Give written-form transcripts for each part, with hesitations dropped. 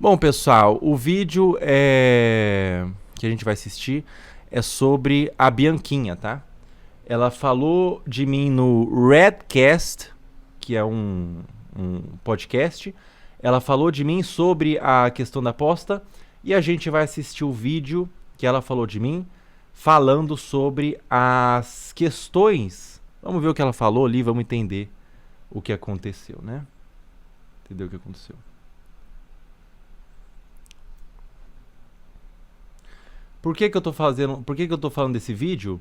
Bom, pessoal, o vídeo que a gente vai assistir é sobre a Bianquinha, tá? Ela falou de mim no Redcast, que é um podcast. Ela falou de mim sobre a questão da aposta e a gente vai assistir o vídeo que ela falou de mim falando sobre as questões. Vamos ver o que ela falou ali, vamos entender o que aconteceu, né? Entender o que aconteceu. Por que eu tô falando desse vídeo?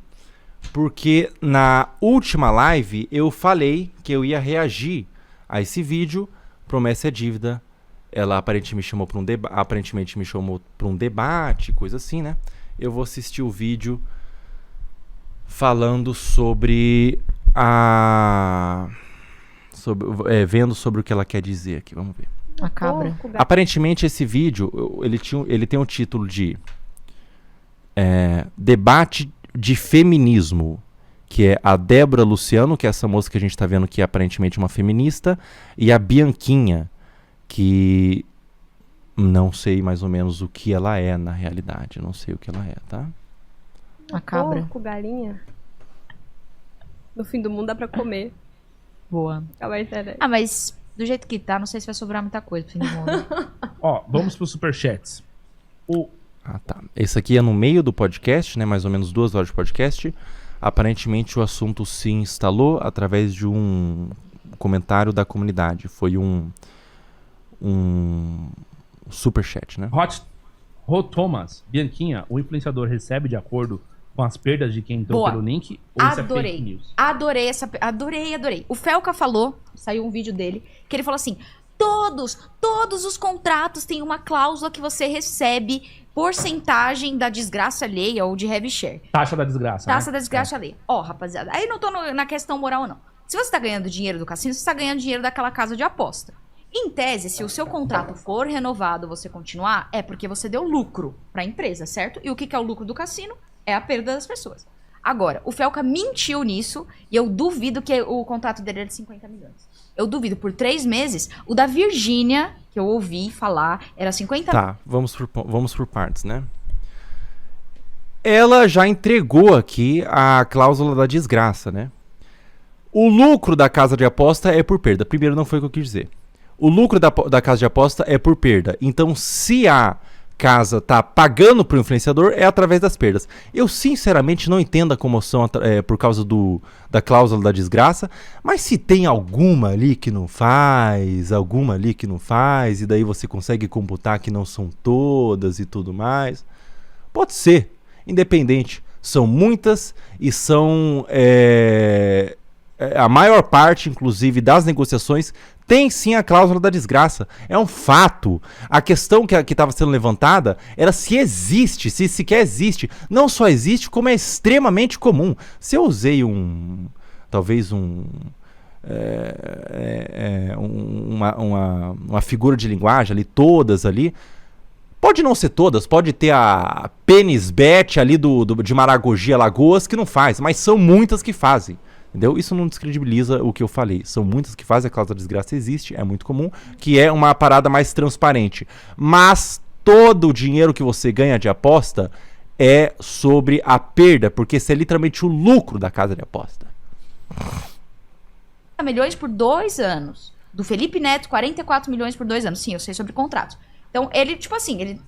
Porque na última live eu falei que eu ia reagir a esse vídeo. Promessa é dívida. Ela aparentemente me chamou para um debate, coisa assim, né? Eu vou assistir o vídeo falando vendo sobre o que ela quer dizer aqui. Vamos ver. A cabra. Aparentemente esse vídeo ele tem um título de Debate de Feminismo, que é a Débora Luciano, que é essa moça que a gente tá vendo que é aparentemente uma feminista, e a Bianquinha, que não sei mais ou menos o que ela é na realidade. Não sei o que ela é, tá? A cabra. Porco, galinha. No fim do mundo dá pra comer. Boa. Ah, mas do jeito que tá, não sei se vai sobrar muita coisa pro fim do mundo. Ó, vamos pros superchats. Ah, tá. Esse aqui é no meio do podcast, né? Mais ou menos 2 horas de podcast. Aparentemente o assunto se instalou através de um comentário da comunidade. Foi um superchat, né? Rod Thomas, Bianquinha, o influenciador recebe de acordo com as perdas de quem entrou Boa. pelo link? Ou isso é fake Adorei. news? Adorei. O Felca falou, saiu um vídeo dele, que ele falou assim: todos os contratos têm uma cláusula que você recebe porcentagem da desgraça alheia ou de heavy share. Taxa da desgraça. Taxa né? da desgraça alheia. Ó, rapaziada, aí não tô na questão moral, não. Se você tá ganhando dinheiro do cassino, você tá ganhando dinheiro daquela casa de aposta. Em tese, se o seu contrato for renovado, você continuar, é porque você deu lucro pra empresa, certo? E o que é o lucro do cassino? É a perda das pessoas. Agora, o Felca mentiu nisso e eu duvido que o contrato dele era de 50 milhões. Eu duvido, por 3 meses, o da Virgínia, que eu ouvi falar, era 50 milhões. Tá, vamos por partes, né? Ela já entregou aqui a cláusula da desgraça, né? O lucro da casa de aposta é por perda. Primeiro, não foi o que eu quis dizer. O lucro da casa de aposta é por perda. Então, se a casa tá pagando pro influenciador, é através das perdas. Eu, sinceramente, não entendo a comoção por causa da cláusula da desgraça, mas se tem alguma ali que não faz, e daí você consegue computar que não são todas e tudo mais, pode ser, independente. São muitas e são... a maior parte, inclusive, das negociações tem sim a cláusula da desgraça. É um fato. A questão que estava sendo levantada era se existe, se sequer existe. Não só existe, como é extremamente comum. Se eu usei uma figura de linguagem ali, todas ali, pode não ser todas, pode ter a Penisbet ali de Maragogi, Alagoas, que não faz, mas são muitas que fazem. Entendeu? Isso não descredibiliza o que eu falei. São muitas que fazem, a cláusula da desgraça existe, é muito comum, que é uma parada mais transparente. Mas todo o dinheiro que você ganha de aposta é sobre a perda, porque isso é literalmente o lucro da casa de aposta. Milhões por 2 anos. Do Felipe Neto, 44 milhões por 2 anos. Sim, eu sei sobre contratos. Então, ele, tipo assim, ele...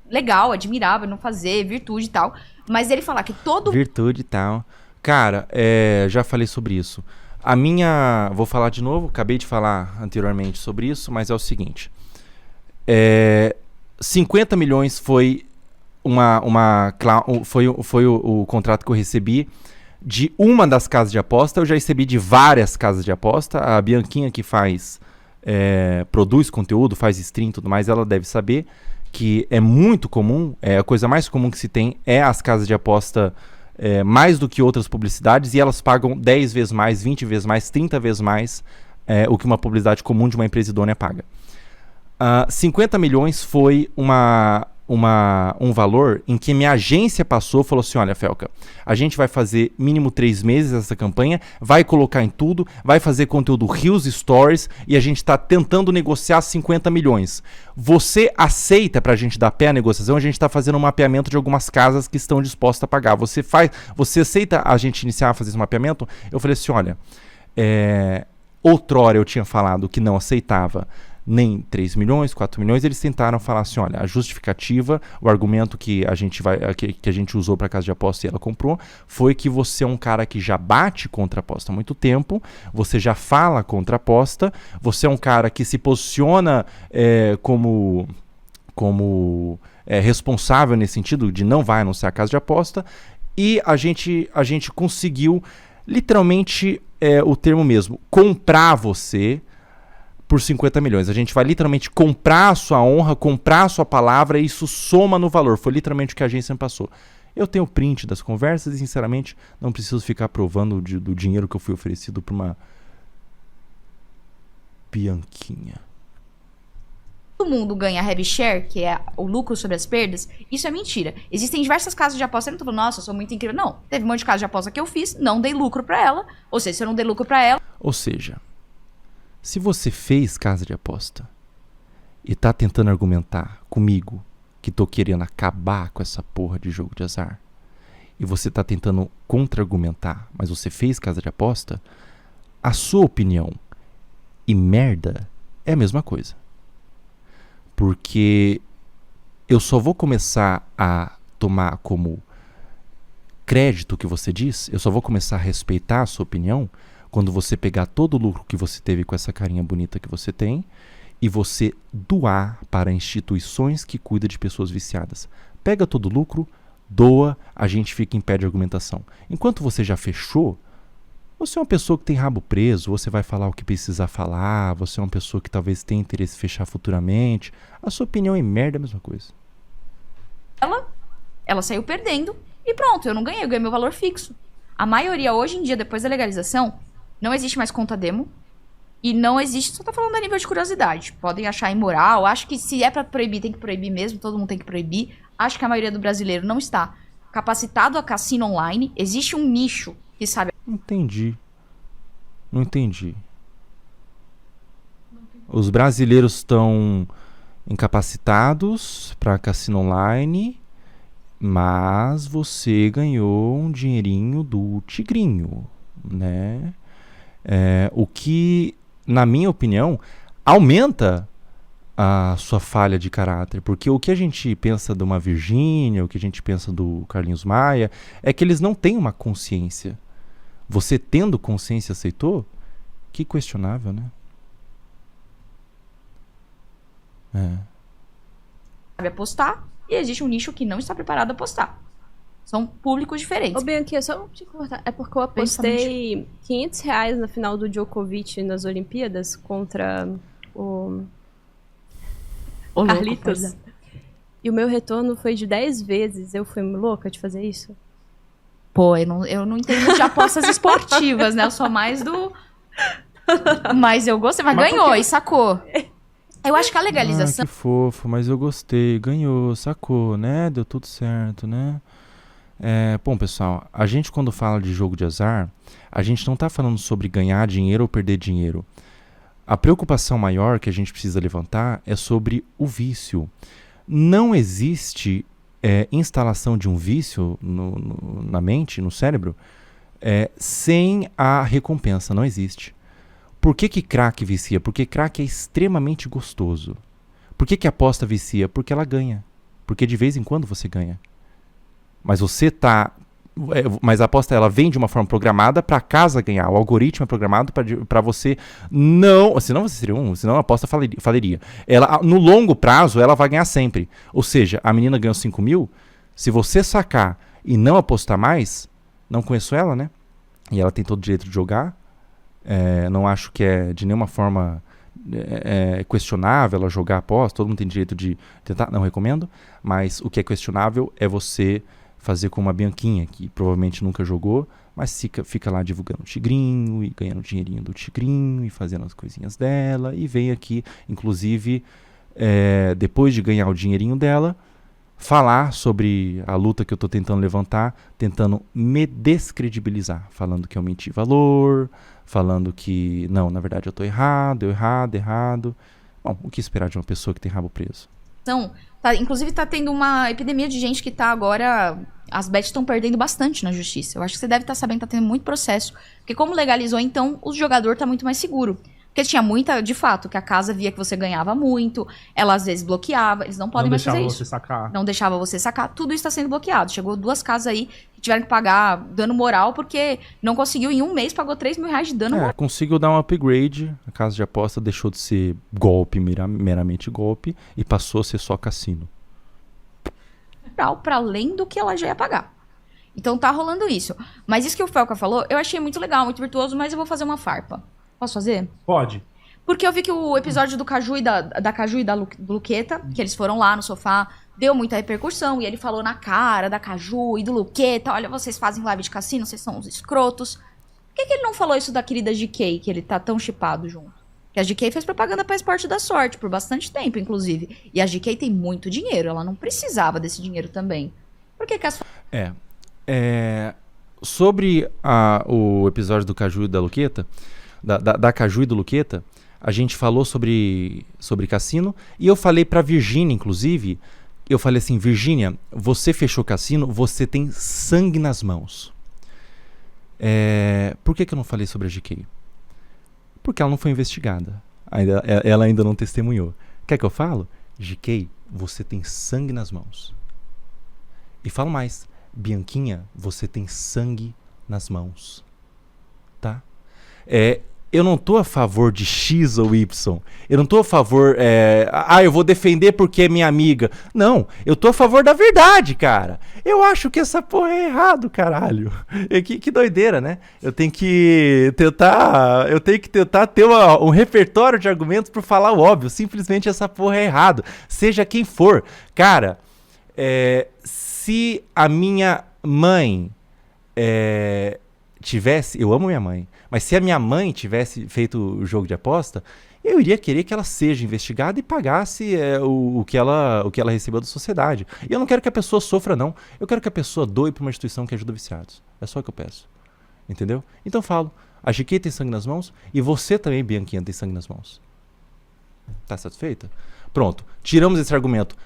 Legal, admirável, não fazer, virtude e tal. Mas ele falar que todo... Virtude e tal... Cara, já falei sobre isso. Vou falar de novo, acabei de falar anteriormente sobre isso, mas é o seguinte. 50 milhões foi foi o contrato que eu recebi de uma das casas de aposta. Eu já recebi de várias casas de aposta. A Bianquinha, que produz conteúdo, faz stream e tudo mais, ela deve saber que é muito comum, a coisa mais comum que se tem é as casas de aposta... mais do que outras publicidades, e elas pagam 10 vezes mais, 20 vezes mais, 30 vezes mais o que uma publicidade comum de uma empresa idônea paga. 50 milhões foi um valor em que minha agência passou, falou assim, olha, Felca, a gente vai fazer mínimo 3 meses essa campanha, vai colocar em tudo, vai fazer conteúdo Reels Stories e a gente está tentando negociar 50 milhões. Você aceita pra gente dar pé à negociação? A gente está fazendo um mapeamento de algumas casas que estão dispostas a pagar. Você aceita a gente iniciar a fazer esse mapeamento? Eu falei assim, olha, outrora eu tinha falado que não aceitava nem 3 milhões, 4 milhões, eles tentaram falar assim, olha, a justificativa, o argumento que a gente usou para casa de aposta e ela comprou, foi que você é um cara que já bate contra a aposta há muito tempo, você já fala contra a aposta, você é um cara que se posiciona como responsável nesse sentido de não vai anunciar a casa de aposta, e a gente conseguiu, literalmente, o termo mesmo, comprar você por 50 milhões. A gente vai literalmente comprar a sua honra, comprar a sua palavra e isso soma no valor. Foi literalmente o que a agência me passou. Eu tenho print das conversas e, sinceramente, não preciso ficar provando do dinheiro que eu fui oferecido por uma Bianquinha. Todo mundo ganha heavy share, que é o lucro sobre as perdas. Isso é mentira. Existem diversas casas de aposta. Eu não tô falando, nossa, eu sou muito incrível. Não. Teve um monte de casa de aposta que eu fiz, não dei lucro pra ela. Ou seja, se eu não dei lucro pra ela... Ou seja, se você fez casa de aposta e tá tentando argumentar comigo que tô querendo acabar com essa porra de jogo de azar, e você tá tentando contra-argumentar, mas você fez casa de aposta, a sua opinião e merda é a mesma coisa. Porque eu só vou começar a tomar como crédito o que você diz, eu só vou começar a respeitar a sua opinião quando você pegar todo o lucro que você teve com essa carinha bonita que você tem e você doar para instituições que cuidam de pessoas viciadas. Pega todo o lucro, doa, a gente fica em pé de argumentação. Enquanto você já fechou, você é uma pessoa que tem rabo preso, você vai falar o que precisar falar, você é uma pessoa que talvez tenha interesse em fechar futuramente. A sua opinião é merda, a mesma coisa. Ela saiu perdendo e pronto, eu não ganhei, eu ganhei meu valor fixo. A maioria hoje em dia, depois da legalização, não existe mais conta demo. E não existe, só tô falando a nível de curiosidade. Podem achar imoral, acho que se é pra proibir, tem que proibir mesmo, todo mundo tem que proibir. Acho que a maioria do brasileiro não está capacitado a cassino online. Existe um nicho que sabe... Não entendi. Os brasileiros estão incapacitados para cassino online, mas você ganhou um dinheirinho do tigrinho, né? O que, na minha opinião, aumenta a sua falha de caráter, porque o que a gente pensa de uma Virgínia, o que a gente pensa do Carlinhos Maia, é que eles não têm uma consciência. Você tendo consciência aceitou? Que questionável, né? Sabe apostar, e existe um nicho que não está preparado a apostar. São públicos diferentes. Ô, Bianchi, só te cortar. É porque eu apostei R$500 na final do Djokovic nas Olimpíadas contra o Carlitos. E o meu retorno foi de 10 vezes. Eu fui louca de fazer isso? Pô, eu não entendo de apostas esportivas, né? Eu sou mais do... Mas eu gostei, mas ganhou porque... e sacou. Eu acho que a legalização... Ah, que fofo, mas eu gostei, ganhou, sacou, né? Deu tudo certo, né? Bom, pessoal, a gente quando fala de jogo de azar, a gente não está falando sobre ganhar dinheiro ou perder dinheiro. A preocupação maior que a gente precisa levantar é sobre o vício. Não existe instalação de um vício na mente, no cérebro, sem a recompensa, não existe. Por que crack vicia? Porque crack é extremamente gostoso. Por que aposta vicia? Porque ela ganha. Porque de vez em quando você ganha. Mas mas a aposta ela vem de uma forma programada para a casa ganhar. O algoritmo é programado para você não... Senão você seria senão a aposta faliria. Ela, no longo prazo, ela vai ganhar sempre. Ou seja, a menina ganhou 5 mil. Se você sacar e não apostar mais, não conheço ela, né? E ela tem todo o direito de jogar. Não acho que é de nenhuma forma questionável ela jogar aposta. Todo mundo tem direito de tentar. Não recomendo. Mas o que é questionável é você... fazer com uma Bianquinha, que provavelmente nunca jogou, mas fica lá divulgando o tigrinho, e ganhando o dinheirinho do tigrinho, e fazendo as coisinhas dela, e vem aqui, inclusive, depois de ganhar o dinheirinho dela, falar sobre a luta que eu tô tentando levantar, tentando me descredibilizar, falando que eu menti valor, falando que, não, na verdade eu tô errado. Bom, o que esperar de uma pessoa que tem rabo preso? Então, inclusive tá tendo uma epidemia de gente que tá agora... As bets estão perdendo bastante na justiça. Eu acho que você deve estar sabendo que tá tendo muito processo. Porque como legalizou, então, o jogador tá muito mais seguro. Porque tinha muita, de fato, que a casa via que você ganhava muito, ela às vezes bloqueava, eles não podem mais fazer isso. Você sacar. Não deixava você sacar, tudo isso está sendo bloqueado. Chegou 2 casas aí que tiveram que pagar dano moral porque não conseguiu, em um mês, pagou R$3 mil de dano moral. Conseguiu dar um upgrade, a casa de aposta deixou de ser golpe, meramente golpe, e passou a ser só cassino. Para além do que ela já ia pagar. Então tá rolando isso. Mas isso que o Felca falou, eu achei muito legal, muito virtuoso, mas eu vou fazer uma farpa. Posso fazer? Pode. Porque eu vi que o episódio do Caju e da Caju e da Luqueta, que eles foram lá no sofá, deu muita repercussão. E ele falou na cara da Caju e do Luqueta: olha, vocês fazem live de cassino, vocês são uns escrotos. Por que ele não falou isso da querida GK, que ele tá tão chipado junto? Que a GK fez propaganda pra Esporte da Sorte, por bastante tempo, inclusive. E a GK tem muito dinheiro, ela não precisava desse dinheiro também. Por que as... Sobre o episódio do Caju e da Luqueta, da Caju e do Luqueta, a gente falou sobre cassino, e eu falei pra Virgínia, inclusive, eu falei assim: Virgínia, você fechou cassino, você tem sangue nas mãos. Por que eu não falei sobre a GK? Porque ela não foi investigada. Ela ainda não testemunhou. Quer que eu falo? GK, você tem sangue nas mãos. E falo mais: Bianquinha, você tem sangue nas mãos. Tá? Eu não tô a favor de X ou Y. Eu não tô a favor... eu vou defender porque é minha amiga. Não, eu tô a favor da verdade, cara. Eu acho que essa porra é errado, caralho. Que doideira, né? Eu tenho que tentar ter um repertório de argumentos pra falar o óbvio. Simplesmente essa porra é errado. Seja quem for. Cara, se a minha mãe tivesse... Eu amo minha mãe. Mas se a minha mãe tivesse feito o jogo de aposta, eu iria querer que ela seja investigada e pagasse o que ela recebeu da sociedade. E eu não quero que a pessoa sofra, não. Eu quero que a pessoa doe para uma instituição que ajuda viciados. É só o que eu peço. Entendeu? Então eu falo: a GK tem sangue nas mãos e você também, Bianquinha, tem sangue nas mãos. Tá satisfeita? Pronto. Tiramos esse argumento.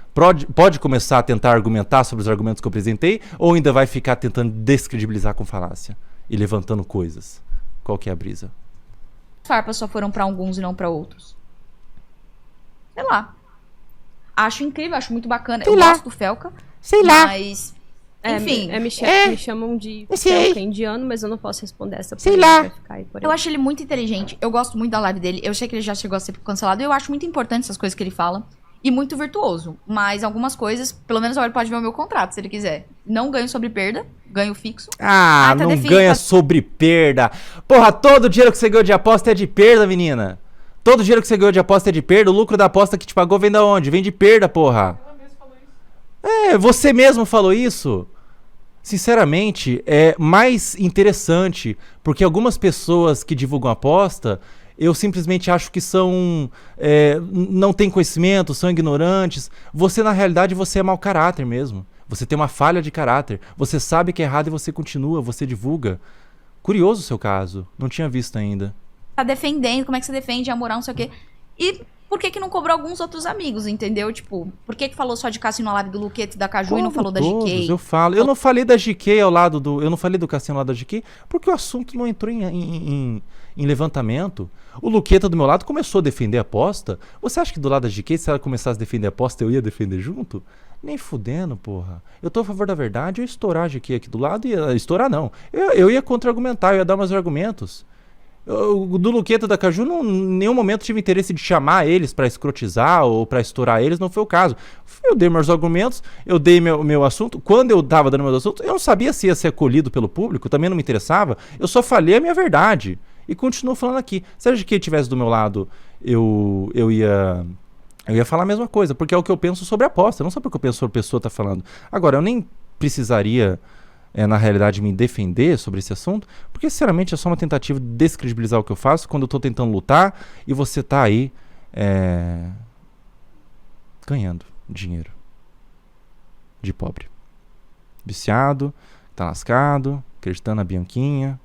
Pode começar a tentar argumentar sobre os argumentos que eu apresentei, ou ainda vai ficar tentando descredibilizar com falácia e levantando coisas? Qual que é a brisa? As farpas só foram pra alguns e não pra outros. Sei lá. Acho incrível, acho muito bacana. Eu gosto do Felca. Sei lá. Mas, enfim. Me chamam de Felca indiano, mas eu não posso responder essa Sei lá. Vai ficar aí por aí. Eu acho ele muito inteligente. Eu gosto muito da live dele. Eu sei que ele já chegou a ser cancelado. Eu acho muito importante essas coisas que ele fala. E muito virtuoso. Mas algumas coisas, pelo menos agora ele pode ver o meu contrato, se ele quiser. Não ganho sobre perda, ganho fixo. Não ganha sobre perda. Porra, todo dinheiro que você ganhou de aposta é de perda, menina. Todo dinheiro que você ganhou de aposta é de perda. O lucro da aposta que te pagou vem da onde? Vem de perda, porra. Ela mesma falou isso. Você mesmo falou isso. Sinceramente, é mais interessante, porque algumas pessoas que divulgam aposta, eu simplesmente acho que não têm conhecimento, são ignorantes. Você, na realidade, você é mau caráter mesmo. Você tem uma falha de caráter. Você sabe que é errado e você continua, você divulga. Curioso o seu caso. Não tinha visto ainda. Tá defendendo, como é que você defende a moral, não sei o quê. E por que não cobrou alguns outros amigos, entendeu? Tipo, por que falou só de cassino na live do Luquete e da Caju e não falou da GK? Eu falo. Eu não falei da GK ao lado do... Eu não falei do cassino ao lado da GK porque o assunto não entrou em levantamento. O Luqueta do meu lado começou a defender a aposta. Você acha que do lado da GK, se ela começasse a defender a aposta, eu ia defender junto? Nem fudendo, porra. Eu tô a favor da verdade, eu ia estourar a GK aqui do lado, estourar não. Eu ia contra-argumentar, eu ia dar meus argumentos. Do Luqueta da Caju, em nenhum momento tive interesse de chamar eles pra escrotizar ou pra estourar eles, não foi o caso. Eu dei meus argumentos, eu dei meu assunto. Quando eu tava dando meus assuntos, eu não sabia se ia ser acolhido pelo público, também não me interessava. Eu só falei a minha verdade. E continuo falando aqui. Se a GK estivesse do meu lado, eu ia falar a mesma coisa, porque é o que eu penso sobre a aposta, não sabe o que eu penso sobre a pessoa tá falando. Agora, eu nem precisaria, na realidade, me defender sobre esse assunto, porque, sinceramente, é só uma tentativa de descredibilizar o que eu faço quando eu tô tentando lutar e você tá aí ganhando dinheiro. de pobre. Viciado, tá lascado, acreditando na Bianquinha.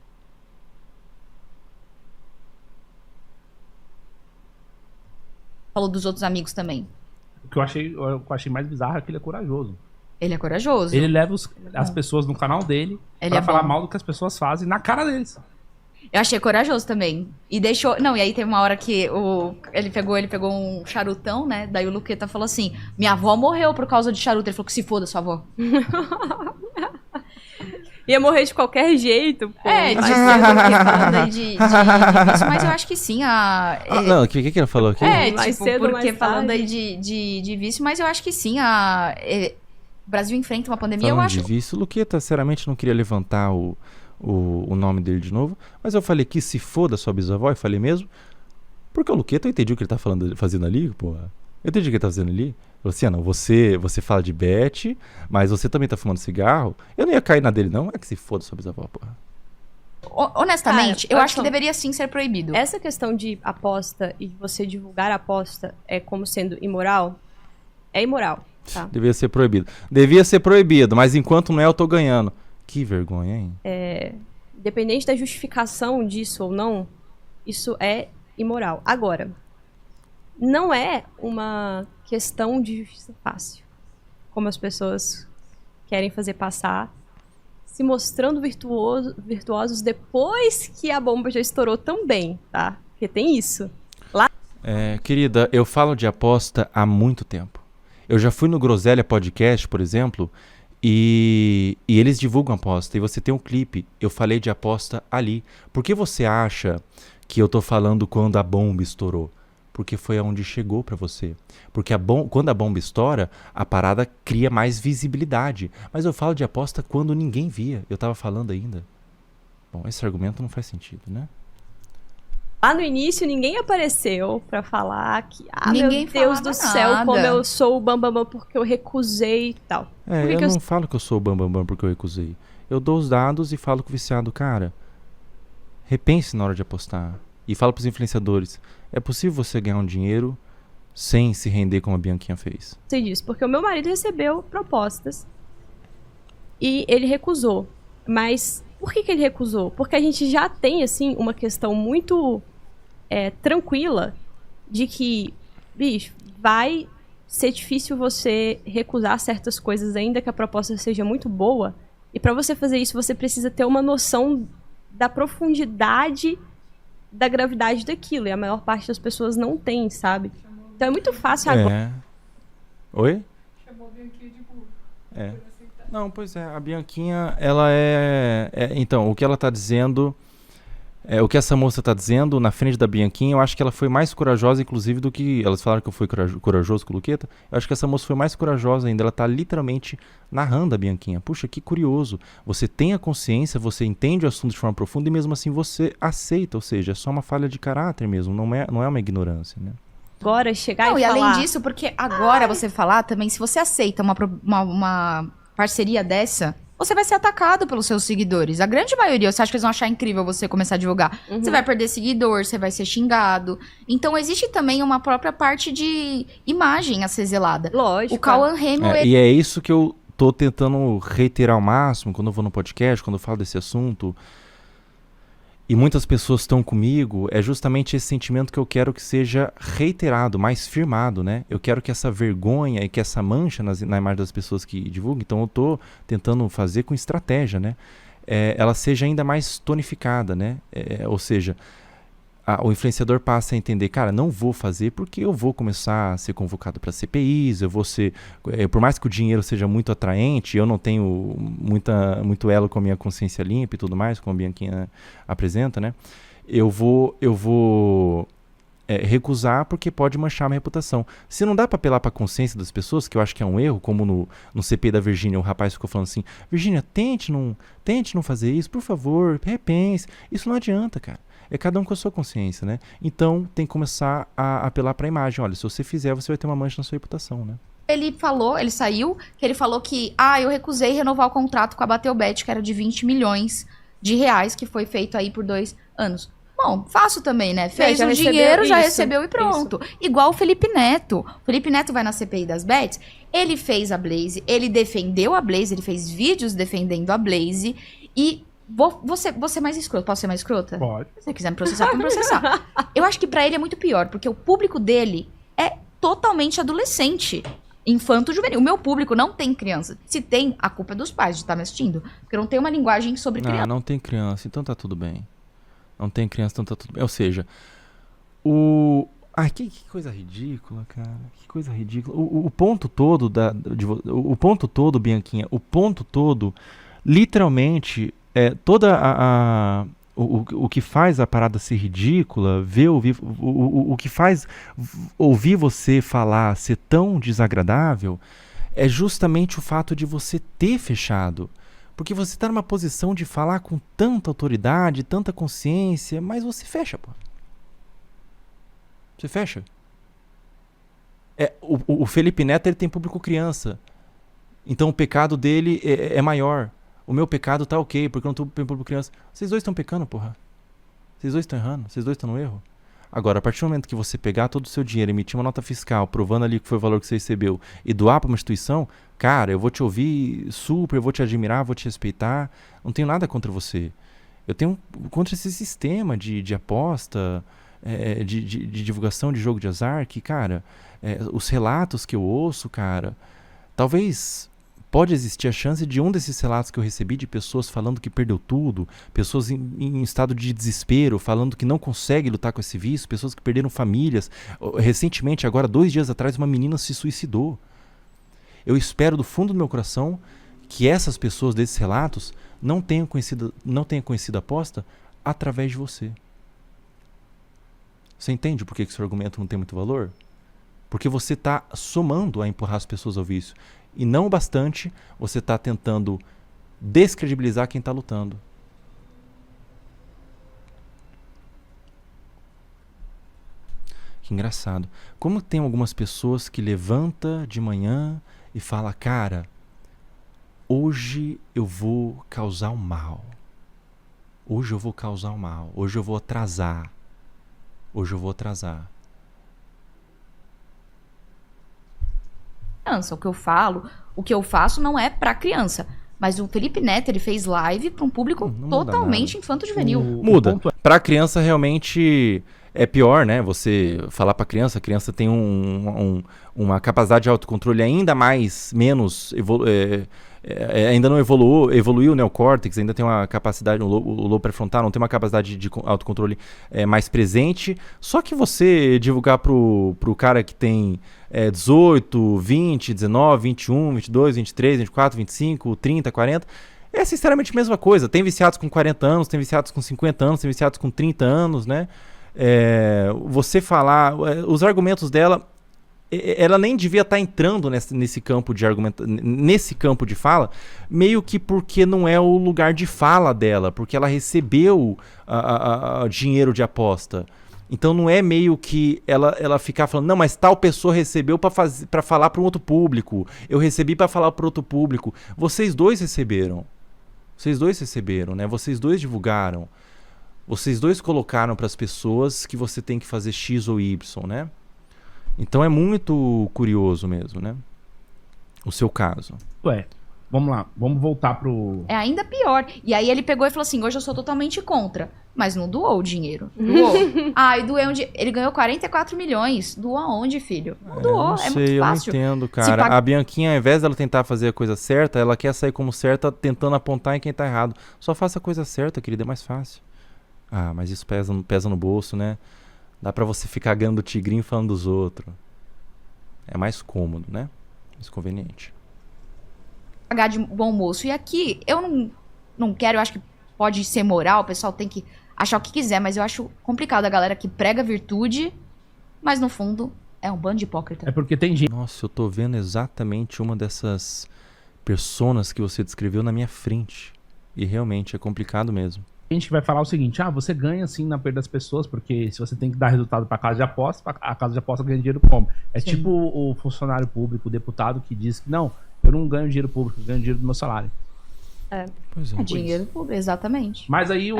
Falou dos outros amigos também. O que eu achei mais bizarro é que ele é corajoso. Ele é corajoso. Ele leva as pessoas no canal dele Ele pra é falar bom. mal do que as pessoas fazem na cara deles. Eu achei corajoso também. E deixou. Não, e aí teve uma hora que ele pegou um charutão, né? Daí o Luqueta falou assim: minha avó morreu por causa de charuto. Ele falou que se foda sua avó. Ia morrer de qualquer jeito, pô. É, Mas- porque falando aí de vício, mas eu acho que sim, Não, o que ele falou aqui? Mais tipo, cedo ou porque mais falando tarde. aí de vício, mas eu acho que sim, o Brasil enfrenta uma pandemia, eu Falando acho. de vício, o Luqueta, sinceramente, não queria levantar o nome dele de novo, mas eu falei que se foda sua bisavó, eu falei mesmo, porque o Luqueta, eu entendi o que ele tá fazendo ali, porra. Eu entendi o que ele tá fazendo ali. Eu falei assim, não, você fala de Beth, mas você também tá fumando cigarro. Eu não ia cair na dele, não. É que se foda sua bisavó, porra. Honestamente, Cara, eu acho que só- deveria sim ser proibido. Essa questão de aposta e de você divulgar a aposta como sendo imoral, é imoral, tá? Devia ser proibido. Devia ser proibido, mas enquanto não é, eu tô ganhando. Que vergonha, hein? Independente da justificação disso ou não, isso é imoral. Agora, não é uma questão de justiça fácil, como as pessoas querem fazer passar, se mostrando virtuosos depois que a bomba já estourou também, tá? Porque tem isso. Querida, eu falo de aposta há muito tempo. Eu já fui no Groselha Podcast, por exemplo, e eles divulgam aposta. E você tem um clipe, eu falei de aposta ali. Por que você acha que eu tô falando quando a bomba estourou? Porque foi aonde chegou pra você. Porque quando a bomba estoura, a parada cria mais visibilidade. Mas eu falo de aposta quando ninguém via. Eu tava falando ainda. Bom, esse argumento não faz sentido, né? Lá no início, ninguém apareceu pra falar que, Ninguém meu Deus falava do céu, nada. como eu sou o bambambam porque eu recusei e tal. Por que Eu que não falo que eu sou o bambambam porque eu recusei. Eu dou os dados e falo com o viciado, cara, repense na hora de apostar. E falo pros influenciadores, é possível você ganhar um dinheiro sem se render como a Bianquinha fez? sei disso? Porque o meu marido recebeu propostas e ele recusou. Mas por que ele recusou? Porque a gente já tem, assim, uma questão muito tranquila de que, bicho, vai ser difícil você recusar certas coisas ainda que a proposta seja muito boa. E pra você fazer isso, você precisa ter uma noção da profundidade da gravidade daquilo. E a maior parte das pessoas não tem, sabe? Então é muito fácil agora. Oi? Não, pois é, a Bianquinha, ela então, o que ela tá dizendo, o que essa moça tá dizendo na frente da Bianquinha, eu acho que ela foi mais corajosa, inclusive, do que... Elas falaram que eu fui corajoso com o Luqueta. Eu acho que essa moça foi mais corajosa ainda. Ela tá literalmente narrando a Bianquinha. Puxa, que curioso. Você tem a consciência, você entende o assunto de forma profunda e mesmo assim você aceita. Ou seja, é só uma falha de caráter mesmo, não é uma ignorância, né? Agora chegar Não, e e falar... além disso, porque agora você falar também, se você aceita uma parceria dessa, você vai ser atacado pelos seus seguidores. A grande maioria, você acha que eles vão achar incrível você começar a divulgar? Uhum. Você vai perder seguidor, você vai ser xingado. Então existe também uma própria parte de imagem a ser zelada. Lógico. O Cauã Raymond, E é isso que eu tô tentando reiterar ao máximo quando eu vou no podcast, quando eu falo desse assunto. E muitas pessoas estão comigo, é justamente esse sentimento que eu quero que seja reiterado, mais firmado, né? Eu quero que essa vergonha e que essa mancha na imagem das pessoas que divulgam, então eu tô tentando fazer com estratégia, né? Ela seja ainda mais tonificada, né? Ou seja, o influenciador passa a entender, cara, não vou fazer porque eu vou começar a ser convocado para CPIs, eu vou ser, por mais que o dinheiro seja muito atraente, eu não tenho muito elo com a minha consciência limpa e tudo mais, como a Bianquinha apresenta, né? Eu vou recusar porque pode manchar a minha reputação. Se não dá para apelar para a consciência das pessoas, que eu acho que é um erro, como no CP da Virgínia, o rapaz ficou falando assim, Virgínia, tente não fazer isso, por favor, repense. Isso não adianta, cara. É cada um com a sua consciência, né? Então, tem que começar a apelar para a imagem. Olha, se você fizer, você vai ter uma mancha na sua reputação, né? ele saiu, que ele falou que, eu recusei renovar o contrato com a Bateu Bet, que era de 20 milhões de reais, que foi feito aí por 2 anos. Bom, faço também, né? Fez já o recebeu dinheiro, já isso, recebeu e pronto. Igual o Felipe Neto. O Felipe Neto vai na CPI das bets, ele fez a Blaze, ele defendeu a Blaze, ele fez vídeos defendendo a Blaze e... Vou ser mais escrota. Posso ser mais escrota? Pode. Se você quiser me processar, pode me processar. Eu acho que pra ele é muito pior, porque o público dele é totalmente adolescente. Infanto-juvenil. O meu público não tem criança. Se tem, a culpa é dos pais de estar me assistindo. Porque eu não tenho uma linguagem sobre criança. Não tem criança, então tá tudo bem. Não tem criança, então tá tudo bem. Ou seja, Ai, que coisa ridícula, cara. Que coisa ridícula. O ponto todo o ponto todo, Bianquinha, o ponto todo, literalmente, o que faz a parada ser ridícula, o que faz ouvir você falar ser tão desagradável, é justamente o fato de você ter fechado. Porque você está numa posição de falar com tanta autoridade, tanta consciência, mas você fecha, pô. Você fecha. O Felipe Neto, ele tem público criança. Então o pecado dele é maior. O meu pecado tá ok, porque eu não tô tem público criança. Vocês dois estão pecando, porra. Vocês dois estão errando. Vocês dois estão no erro. Agora, a partir do momento que você pegar todo o seu dinheiro, emitir uma nota fiscal, provando ali que foi o valor que você recebeu, e doar para uma instituição, cara, eu vou te ouvir super, eu vou te admirar, vou te respeitar. Não tenho nada contra você. Eu tenho contra esse sistema de aposta, de divulgação de jogo de azar, que, cara, os relatos que eu ouço, cara, talvez pode existir a chance de um desses relatos que eu recebi de pessoas falando que perdeu tudo, pessoas em estado de desespero, falando que não consegue lutar com esse vício, pessoas que perderam famílias. Recentemente, agora 2 dias atrás, uma menina se suicidou. Eu espero do fundo do meu coração que essas pessoas desses relatos não tenham conhecido a aposta através de você. Você entende por que esse argumento não tem muito valor? Porque você está somando a empurrar as pessoas ao vício. E não o bastante, você está tentando descredibilizar quem está lutando. Que engraçado. Como tem algumas pessoas que levanta de manhã e fala, cara, hoje eu vou causar o mal. Hoje eu vou causar o mal. Hoje eu vou atrasar. Hoje eu vou atrasar. Criança, o que eu faço não é pra criança. Mas o Felipe Neto, ele fez live pra um público totalmente infanto-juvenil. Muda. Pra criança, realmente é pior, né? Você falar pra criança, a criança tem uma capacidade de autocontrole ainda menos ainda não evoluiu o neocórtex, ainda tem uma capacidade, o lobo pré-frontal não tem uma capacidade de autocontrole mais presente. Só que você divulgar pro cara que tem 18, 20, 19, 21, 22, 23, 24, 25, 30, 40, é sinceramente a mesma coisa. Tem viciados com 40 anos, tem viciados com 50 anos, tem viciados com 30 anos, né? Você falar, os argumentos dela, ela nem devia estar entrando nesse campo de argumento, nesse campo de fala, meio que porque não é o lugar de fala dela, porque ela recebeu dinheiro de aposta. Então não é meio que ela ficar falando, não, mas tal pessoa recebeu para falar para um outro público, eu recebi para falar para outro público. Vocês dois receberam, né? Vocês dois divulgaram, vocês dois colocaram para as pessoas que você tem que fazer X ou Y, né? Então é muito curioso mesmo, né? O seu caso. Vamos lá, vamos voltar pro... É ainda pior. E aí ele pegou e falou assim, hoje eu sou totalmente contra. Mas não doou o dinheiro. Doou. E doeu onde... Ele ganhou 44 milhões. Doou aonde, filho? Não doou, não sei, muito fácil. Eu não entendo, cara. A Bianquinha, ao invés dela tentar fazer a coisa certa, ela quer sair como certa, tentando apontar em quem tá errado. Só faça a coisa certa, querida, é mais fácil. Mas isso pesa no bolso, né? Dá pra você ficar ganhando o tigrinho falando dos outros. É mais cômodo, né? Mais conveniente. Pagar de bom moço. E aqui, eu não quero, eu acho que pode ser moral, o pessoal tem que achar o que quiser, mas eu acho complicado a galera que prega virtude, mas no fundo é um bando de hipócrita. É porque tem gente... Nossa, eu tô vendo exatamente uma dessas personas que você descreveu na minha frente. E realmente é complicado mesmo. Gente que vai falar o seguinte, você ganha sim na perda das pessoas, porque se você tem que dar resultado para a casa de aposta, a casa de aposta ganha dinheiro como? Sim. Tipo o funcionário público, o deputado que diz que não, eu não ganho dinheiro público, eu ganho dinheiro do meu salário. Pois é. É dinheiro público, exatamente. Mas aí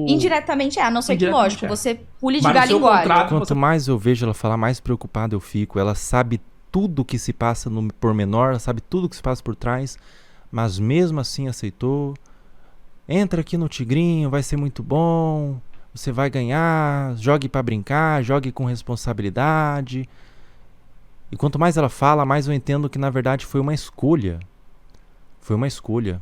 Indiretamente a não ser que, Indiretamente lógico, é. você pule de Mas no galho seu em galho. contrato- Quanto mais eu vejo ela falar, mais preocupado eu fico. Ela sabe tudo que se passa no pormenor, ela sabe tudo que se passa por trás, mas mesmo assim aceitou. Entra aqui no Tigrinho, vai ser muito bom, você vai ganhar, jogue pra brincar, jogue com responsabilidade. E quanto mais ela fala, mais eu entendo que na verdade foi uma escolha. Foi uma escolha.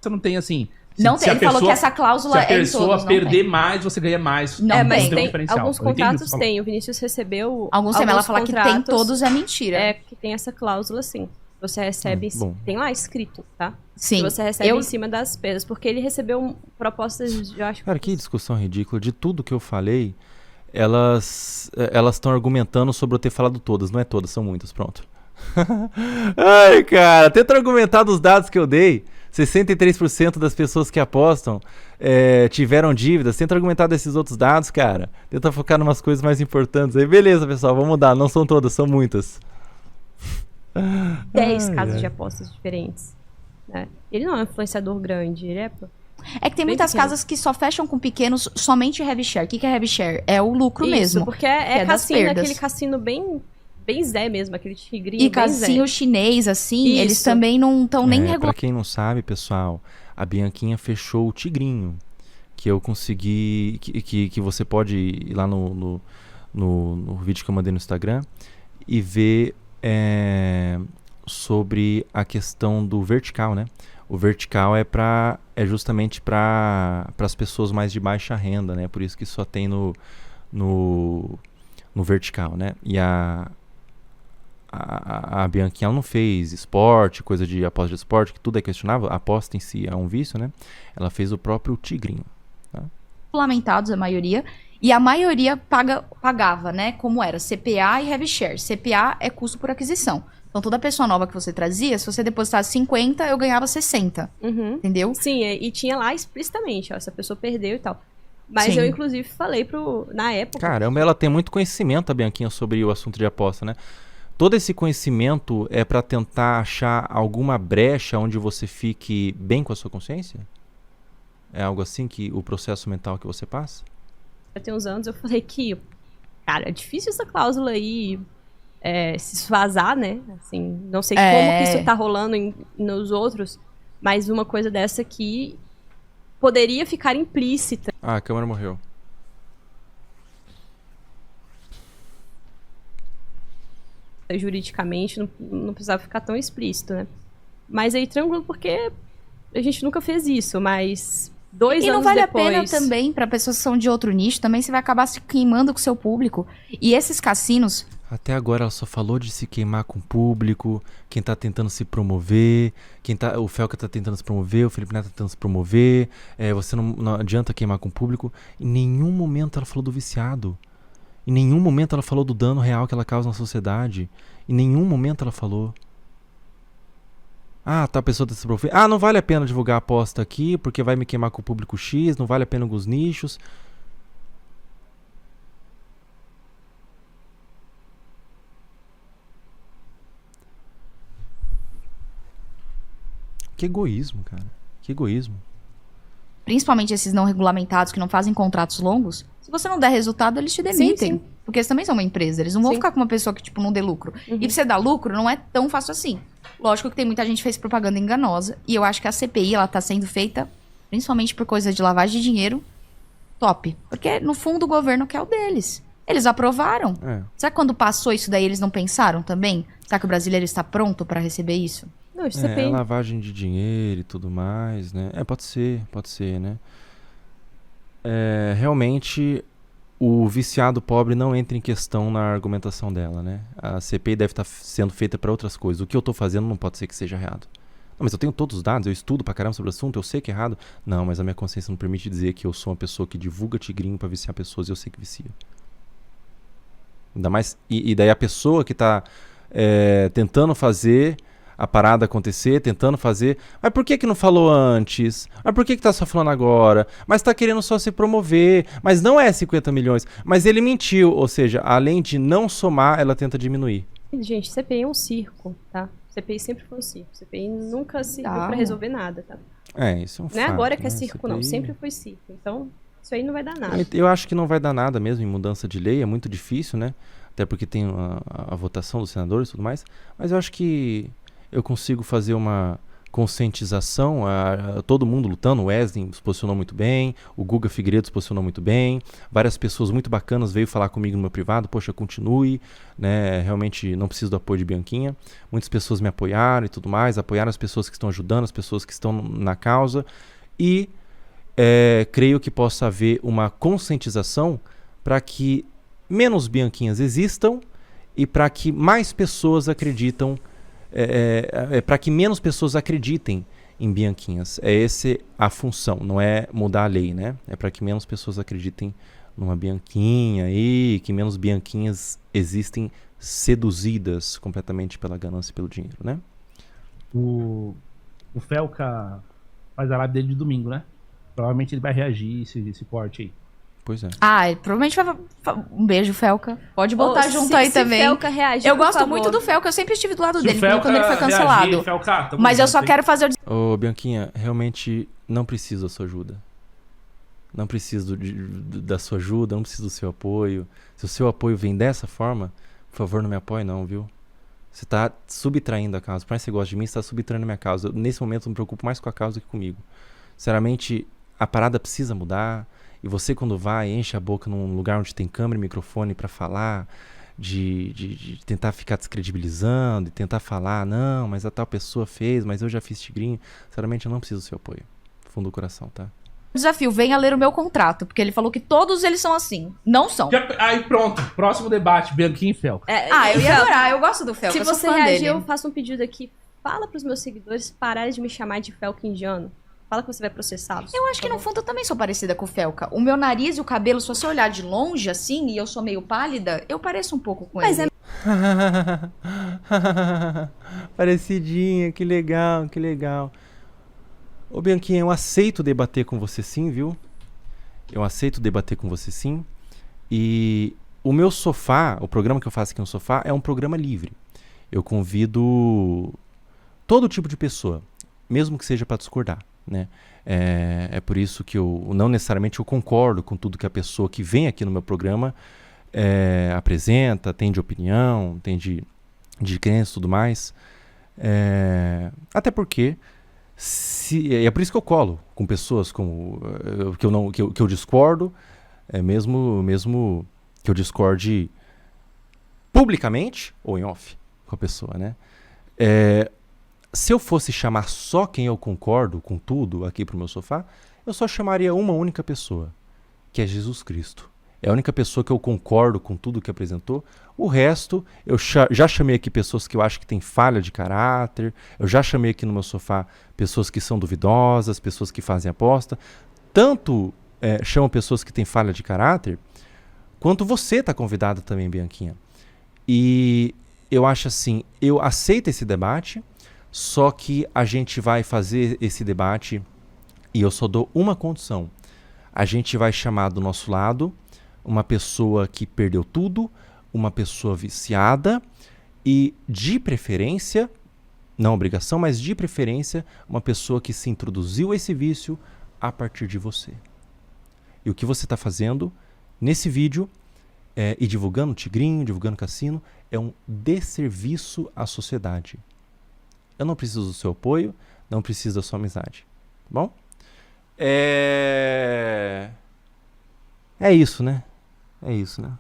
Você não tem assim... Não tem, ele falou que essa cláusula se a é em pessoa todos, não perder tem. mais, você ganha mais. Não mas tem um tem diferencial. alguns Eu entendi o que contratos você falou. tem. O Vinícius recebeu Alguns tem, mas ela fala que tem contratos, todos é mentira. que tem essa cláusula, sim. Você recebe... Bom. Tem lá escrito, tá? Sim. Que você recebe eu... em cima das perdas. Porque ele recebeu propostas, eu acho... Cara, que discussão ridícula. De tudo que eu falei, elas estão argumentando sobre eu ter falado todas. Não é todas, são muitas, pronto. Ai, cara, tenta argumentar dos dados que eu dei. 63% das pessoas que apostam tiveram dívidas. Tenta argumentar desses outros dados, cara. Tenta focar em umas coisas mais importantes aí. Beleza, pessoal, vamos mudar. Não são todas, são muitas. 10 casos de apostas diferentes. Né? Ele não é um influenciador grande, ele é... É que tem Bem muitas pequeno. casas que só fecham com pequenos somente heavy share. O que é heavy share? É o lucro Isso, mesmo. porque que é é das cassino, perdas. aquele cassino bem Zé mesmo, aquele tigrinho E bem cassino Zé. chinês, assim, Isso. eles também não estão nem Pra regulados. quem não sabe, pessoal, a Bianquinha fechou o Tigrinho. Que eu consegui. Que você pode ir lá no vídeo que eu mandei no Instagram e ver sobre a questão do vertical, né? O vertical é justamente para as pessoas mais de baixa renda, né? Por isso que só tem no vertical, né? E a Bianquinha ela não fez esporte, coisa de aposta de esporte, que tudo é questionável. A aposta em si é um vício, né? Ela fez o próprio Tigrinho. Tá? Regulamentados, a maioria. E a maioria pagava, né? Como era CPA e heavy share. CPA é custo por aquisição. Então, toda pessoa nova que você trazia, se você depositasse 50, eu ganhava 60. Uhum. Entendeu? Sim, e tinha lá explicitamente, ó, essa pessoa perdeu e tal. Mas Sim. eu, inclusive, falei na época... Caramba, ela tem muito conhecimento, a Bianquinha, sobre o assunto de aposta, né? Todo esse conhecimento é para tentar achar alguma brecha onde você fique bem com a sua consciência? É algo assim que o processo mental que você passa? Tem uns anos eu falei que, cara, é difícil essa cláusula aí se vazar, né? Assim, não sei como que isso tá rolando nos outros, mas uma coisa dessa aqui poderia ficar implícita. Ah, a câmera morreu. Juridicamente, não precisava ficar tão explícito, né? Mas aí tranquilo, porque a gente nunca fez isso, mas 2 anos depois... E não vale a pena também, para pessoas que são de outro nicho, também você vai acabar se queimando com o seu público. E esses cassinos... Até agora ela só falou de se queimar com o público, quem tá tentando se promover, o Felca tá tentando se promover, o Felipe Neto tá tentando se promover, você não adianta queimar com o público. Em nenhum momento ela falou do viciado. Em nenhum momento ela falou do dano real que ela causa na sociedade. Em nenhum momento ela falou. Ah, tá, a pessoa tá se promovendo. Ah, não vale a pena divulgar a aposta aqui, porque vai me queimar com o público X, não vale a pena alguns nichos. Que egoísmo, cara. Que egoísmo. Principalmente esses não regulamentados que não fazem contratos longos, se você não der resultado, eles te demitem. Sim. Porque eles também são uma empresa, eles não vão Sim. ficar com uma pessoa que, tipo, não dê lucro. Uhum. E pra você dar lucro, não é tão fácil assim. Lógico que tem muita gente que fez propaganda enganosa, e eu acho que a CPI, ela tá sendo feita, principalmente por coisa de lavagem de dinheiro, top. Porque, no fundo, o governo quer o deles. Eles aprovaram. Será que quando passou isso daí, eles não pensaram também? Será que o brasileiro está pronto pra receber isso? Não, isso é lavagem de dinheiro e tudo mais, né? Pode ser, né? Realmente, o viciado pobre não entra em questão na argumentação dela, né? A CPI deve estar sendo feita para outras coisas. O que eu tô fazendo não pode ser que seja errado. Não, mas eu tenho todos os dados, eu estudo pra caramba sobre o assunto, eu sei que é errado. Não, mas a minha consciência não permite dizer que eu sou uma pessoa que divulga tigrinho pra viciar pessoas e eu sei que vicia. Ainda mais... E daí a pessoa que tá tentando fazer a parada acontecer, tentando fazer... Mas por que não falou antes? Mas por que tá só falando agora? Mas tá querendo só se promover. Mas não é 50 milhões. Mas ele mentiu. Ou seja, além de não somar, ela tenta diminuir. Gente, CPI é um circo, tá? CPI sempre foi um circo. CPI nunca serviu Tá. pra resolver nada, tá? Isso é um Não é fato, agora que é né? circo, não. CPI Sempre foi circo. Então, isso aí não vai dar nada. Eu acho que não vai dar nada mesmo em mudança de lei, é muito difícil, né? Até porque tem a votação dos senadores e tudo mais. Mas eu acho que eu consigo fazer uma conscientização, todo mundo lutando. O Wesley se posicionou muito bem, o Guga Figueiredo se posicionou muito bem, várias pessoas muito bacanas veio falar comigo no meu privado, poxa, continue, né? Realmente não preciso do apoio de Bianquinha. Muitas pessoas me apoiaram e tudo mais, apoiaram as pessoas que estão ajudando, as pessoas que estão na causa. E creio que possa haver uma conscientização para que menos Bianquinhas existam e para que mais pessoas acreditam, para que menos pessoas acreditem em Bianquinhas. Essa a função, não é mudar a lei, né? É para que menos pessoas acreditem numa Bianquinha e que menos Bianquinhas existem seduzidas completamente pela ganância e pelo dinheiro, né? O Felca faz a live dele de domingo, né? Provavelmente ele vai reagir esse corte aí. Pois é. Provavelmente vai. Um beijo, Felca. Pode botar junto aí também. Felca reagir, Eu por gosto favor. muito do Felca, eu sempre estive do lado Se dele, o Felca quando ele foi cancelado. reagir, Felca, tamo Mas eu junto, só hein? quero fazer o. Ô, Bianquinha, realmente não preciso da sua ajuda. Não preciso da sua ajuda, não preciso do seu apoio. Se o seu apoio vem dessa forma, por favor, não me apoie não, viu? Você tá subtraindo a causa. Por mais que você goste de mim, você tá subtraindo a minha causa. Nesse momento eu me preocupo mais com a causa do que comigo. Sinceramente, a parada precisa mudar. E você, quando vai, enche a boca num lugar onde tem câmera e microfone pra falar, de tentar ficar descredibilizando, e tentar falar, não, mas a tal pessoa fez, mas eu já fiz tigrinho. Sinceramente, eu não preciso do seu apoio. Fundo do coração, tá? desafio. Venha ler o meu contrato, porque ele falou que todos eles são assim. Não são. Aí pronto, próximo debate, Bianquinha e Felca. Eu ia adorar. Eu gosto do Felca. Se eu sou você fã reagir, dele. eu faço um pedido aqui. Fala pros meus seguidores pararem de me chamar de Felca indiano. Fala que você vai processá-los. Eu acho que no fundo eu também sou parecida com o Felca. O meu nariz e o cabelo, se você olhar de longe assim, e eu sou meio pálida, eu pareço um pouco com Mas ele. Parecidinha, que legal, que legal. Ô Bianquinha, eu aceito debater com você sim, viu? Eu aceito debater com você sim. E o meu sofá, o programa que eu faço aqui no sofá, é um programa livre. Eu convido todo tipo de pessoa, mesmo que seja para discordar, né? É por isso que eu não necessariamente eu concordo com tudo que a pessoa que vem aqui no meu programa apresenta, tem de opinião, tem de crença e tudo mais. Até porque é por isso que eu colo com pessoas que eu discordo, mesmo que eu discorde publicamente ou em off com a pessoa, né? Se eu fosse chamar só quem eu concordo com tudo aqui pro meu sofá, eu só chamaria uma única pessoa, que é Jesus Cristo. É a única pessoa que eu concordo com tudo que apresentou. O resto, eu já chamei aqui pessoas que eu acho que tem falha de caráter. Eu já chamei aqui no meu sofá pessoas que são duvidosas, pessoas que fazem aposta. Tanto chamam pessoas que têm falha de caráter, quanto você está convidada também, Bianquinha. E eu acho assim, eu aceito esse debate, só que a gente vai fazer esse debate e eu só dou uma condição. A gente vai chamar do nosso lado uma pessoa que perdeu tudo, uma pessoa viciada e, de preferência, não obrigação, mas de preferência, uma pessoa que se introduziu a esse vício a partir de você. E o que você está fazendo nesse vídeo e divulgando Tigrinho, divulgando Cassino, é um desserviço à sociedade. Eu não preciso do seu apoio, não preciso da sua amizade. Tá bom? É isso, né? É isso, né?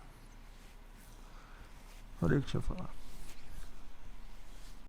Olha o que eu tinha falado.